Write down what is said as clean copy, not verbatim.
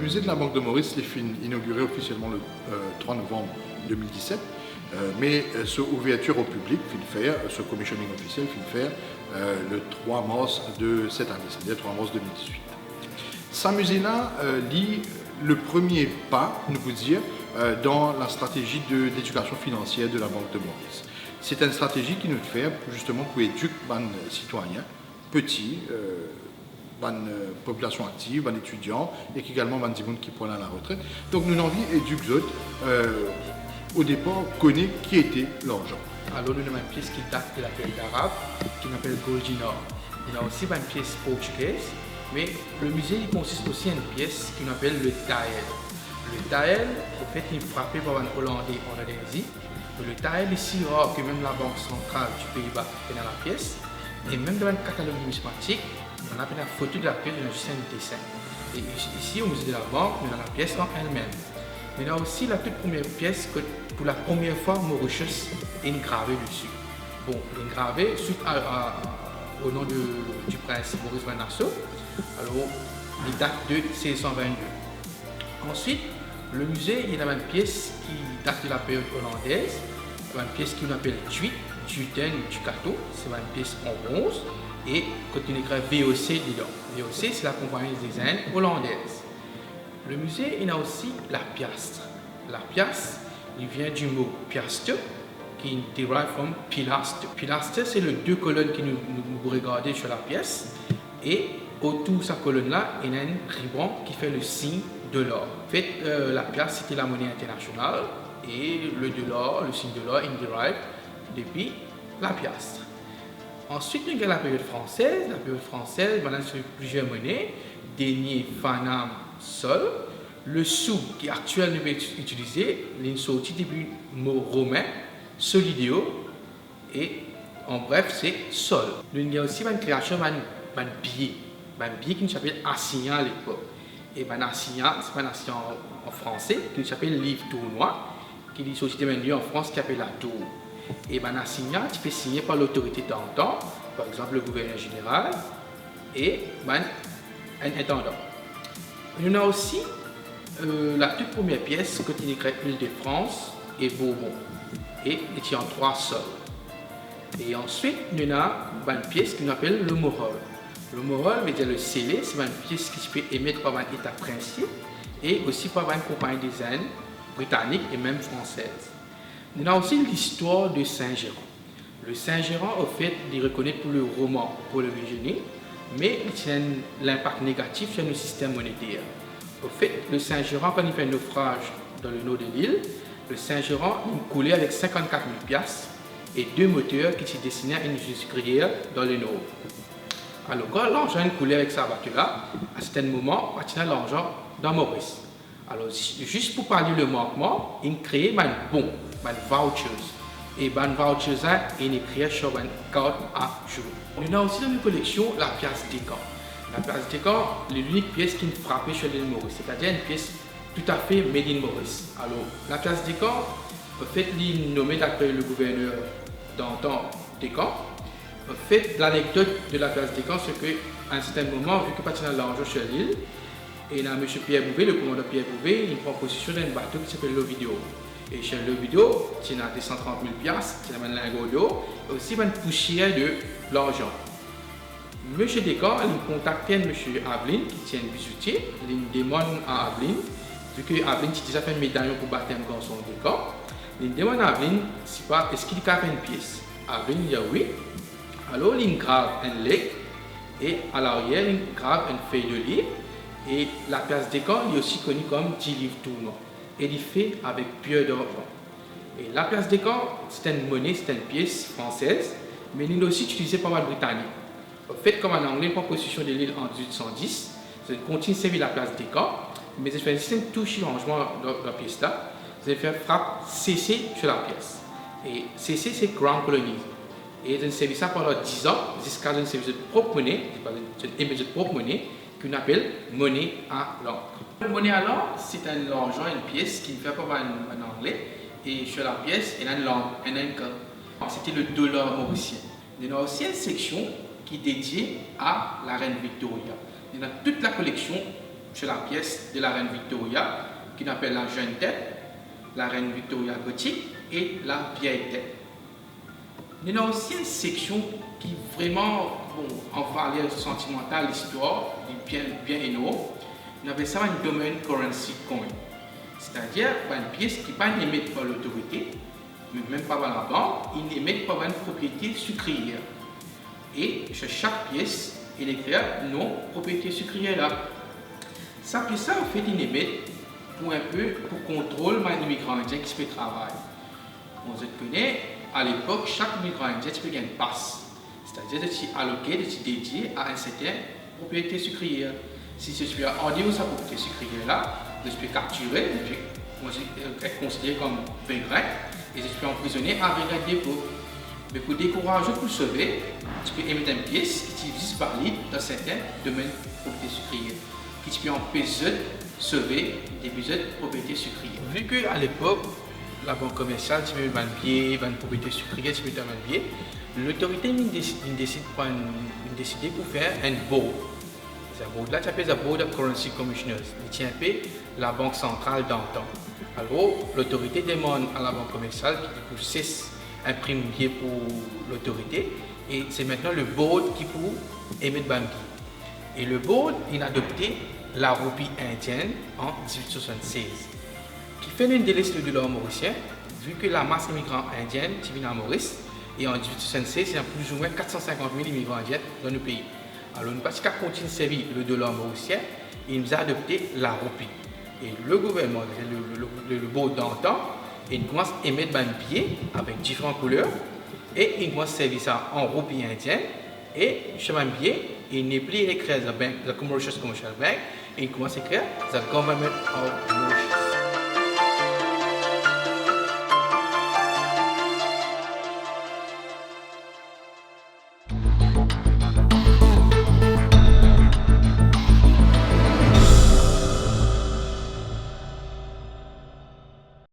musée de la Banque de Maurice est inauguré officiellement le 3 novembre 2017, mais ce ouverture au public, ce commissioning officiel, le 3 mars de cette année, c'est-à-dire 3 mars 2018. Ce musée-là lit le premier pas, nous vous dire, dans la stratégie d'éducation financière de la Banque de Maurice. C'est une stratégie qui nous fait justement pour éduquer les citoyens, petits, population active, les étudiants et également les gens qui prennent à la retraite. Donc nous avons envie d'éduquer au départ, connaît qui était l'argent. Alors nous avons une pièce qui date de la période arabe, qui s'appelle Gorginor. Il y a aussi une pièce portugaise, mais le musée il consiste aussi en une pièce qu'on appelle le taël. Le taël, au fait, il est frappé par un Hollandais en Indonésie. Le taël est si rare que même la Banque centrale du Pays-Bas est dans la pièce. Et même dans le catalogue numismatique, on a la photo de la pièce de juste un dessin. Et ici, au musée de la Banque, on a la pièce en elle-même. Mais il y a aussi la toute première pièce que pour la première fois, Mauritius est gravée dessus. Bon, il est gravé suite au nom du prince Maurice Van Nassau. Alors, il date de 1622. Ensuite, le musée, il y a une pièce qui date de la période hollandaise, une pièce qu'on appelle Tuiten ou Tucato, c'est une pièce en bronze, et quand on écrit VOC dedans. VOC, c'est la compagnie des Indes hollandaise. Le musée, il a aussi la piastre. La piastre, il vient du mot piastre, qui derive from pilastre. Pilastre, c'est les deux colonnes que nous regardons sur la pièce, et autour de cette colonne-là, il y a un ruban qui fait le signe de l'or. En fait, la piastre, c'était la monnaie internationale, et le dollar, le signe de l'or, il derive depuis la piastre. Ensuite, nous avons la période française. La période française, on a plusieurs monnaies, denier, fanam, sol. Le sou qui est actuellement utilisé, il est sorti depuis le mot romain, solideo, et en bref, c'est sol. Nous avons aussi une création d'un billet qui s'appelle assignat à l'époque. Et assignat, c'est un assignat en français qui s'appelle livre tournoi, qui est sorti de en France qui s'appelle la tour. Et un assignat qui fait signer par l'autorité d'antan, par exemple le gouverneur général et un intendant. Il y a aussi la toute première pièce que tu écrit Île-de-France et Bourbon, et il est en 3 sols. Et ensuite, il y a une pièce qu'on appelle le morol. Le morol veut dire le scellé, c'est une pièce qui se peut émettre par un état princier et aussi par une compagnie des Indes, britannique et même française. On a aussi l'histoire de Saint-Géran. Le Saint-Géran, au fait, il est reconnu pour le roman, pour le génie, mais il a l'impact négatif sur le système monétaire. Au fait, le Saint-Géran, quand il fait un naufrage dans le nord de l'île, le Saint-Géran il coulait avec 54 000 piastres et 2 moteurs qui se destinaient à une sucrière dans le nord. Alors, quand l'argent coulait avec sa bateau-là, à certain moment, on a l'argent dans Maurice. Alors, juste pour parler le manquement, il crée un bon, un vouchers. Et un vouchers, il écrit sur une carte à jour. On a aussi dans une collection la pièce d'écan. La pièce d'écan, c'est l'unique pièce qui est frappée sur l'île Maurice, c'est-à-dire une pièce tout à fait made in Maurice. Alors, la pièce d'écan, en fait, il est nommé d'après le gouverneur d'antan d'écan. En fait, l'anecdote de la pièce d'écan, c'est qu'à un certain moment, vu que pas de l'argent sur l'île, et là, M. Pierre Bouvet, le commandant Pierre Bouvet, il prend possession d'un bateau qui s'appelle l'Ovidio. Et chez l'Ovidio, il y a des 130 000 piastres, il y a un lingot d'eau, et aussi une poussière de l'argent. M. Descamps, il contacte M. Aveline, qui tient un bijoutier, il demande à Aveline, vu que Aveline a déjà fait un médaillon pour baptême dans son Descamps, il demande à Aveline, est-ce qu'il a fait une pièce? Aveline dit oui. Alors, il grave un leg, et à l'arrière, il grave une feuille de livre. Et la pièce d'écan est aussi connue comme 10 livres tournoi. Et il est fait avec pierre d'argent. Et la pièce d'écan, c'est une monnaie, c'est une pièce française, mais il est aussi utilisée par les Britanniques. En fait, comme en anglais, prend possession de l'île en 1810, c'est continue de servir la pièce d'écan, mais c'est fait un tout changement dans la pièce là. C'est fait frappe CC sur la pièce. Et CC, c'est Grand Colony. Et c'est servi ça pendant 10 ans, jusqu'à un service de propre monnaie, de propre monnaie, qu'on appelle monnaie à l'encre. La monnaie à l'encre, c'est un argent, une pièce qui fait comme en anglais, et sur la pièce, il y a une langue, un income. C'était le dollar mauricien. Il y a aussi une section qui est dédiée à la reine Victoria. Il y a toute la collection sur la pièce de la reine Victoria, qu'on appelle la jeune tête, la reine Victoria gothique et la vieille tête. Il y a aussi une section qui vraiment, en valeur sentimentale, l'histoire, bien énorme. On appelle ça un domain currency coin. C'est-à-dire une pièce qui n'est pas émise par l'autorité, mais même pas par la banque, il est émise par une propriété sucrière. Et sur chaque pièce, il écrit non propriété sucrière là. Ça pièce ça en fait il émet pour un peu pour contrôler les immigrants indiens qui se fait travailler. On se connaît à l'époque chaque migrant indien peut gagner une passe. C'est-à-dire que c'est alloqué, c'est dédié à une certaine propriété sucrière. Si je suis en dehors de sa propriété sucrière là, je suis capturé, être considéré comme vainqueur et je suis emprisonné à regarder des dépôt. Mais pour décourager, pour sauver, tu peux émettre une pièce qui est disponible dans certains domaines de propriété sucrière, qui peut empêcher de sauver des épisodes de propriété sucrière. Vu qu'à l'époque, la banque commerciale, tu peux mettre un pied, une propriété sucrière, tu peux mettre un pied, l'autorité décide pour faire un board. Là, tu appelles le Board of Currency Commissioners. Il tient un peu la banque centrale d'antan. Alors, l'autorité demande à la banque commerciale qui cesse imprimer un billet pour l'autorité et c'est maintenant le board qui peut émettre un billet. Et le board, il a adopté la roupie indienne en 1876, qui fait une délaisse le dollar mauricien, vu que la masse immigrante indienne est venue à Maurice, et en 1876, il y a plus ou moins 450 000 immigrants indiens dans le pays. Alors, nous parce qu'à continuer de servir le dollar mauricien, il nous a adopté la roupie. Et le gouvernement, le board d'antan, il commence à émettre un billet avec différentes couleurs, et il commence à servir ça en roupie indienne, et sur un billet, il n'est plus écrit the Commercial Bank, et il commence à écrire the Government of Mauritius.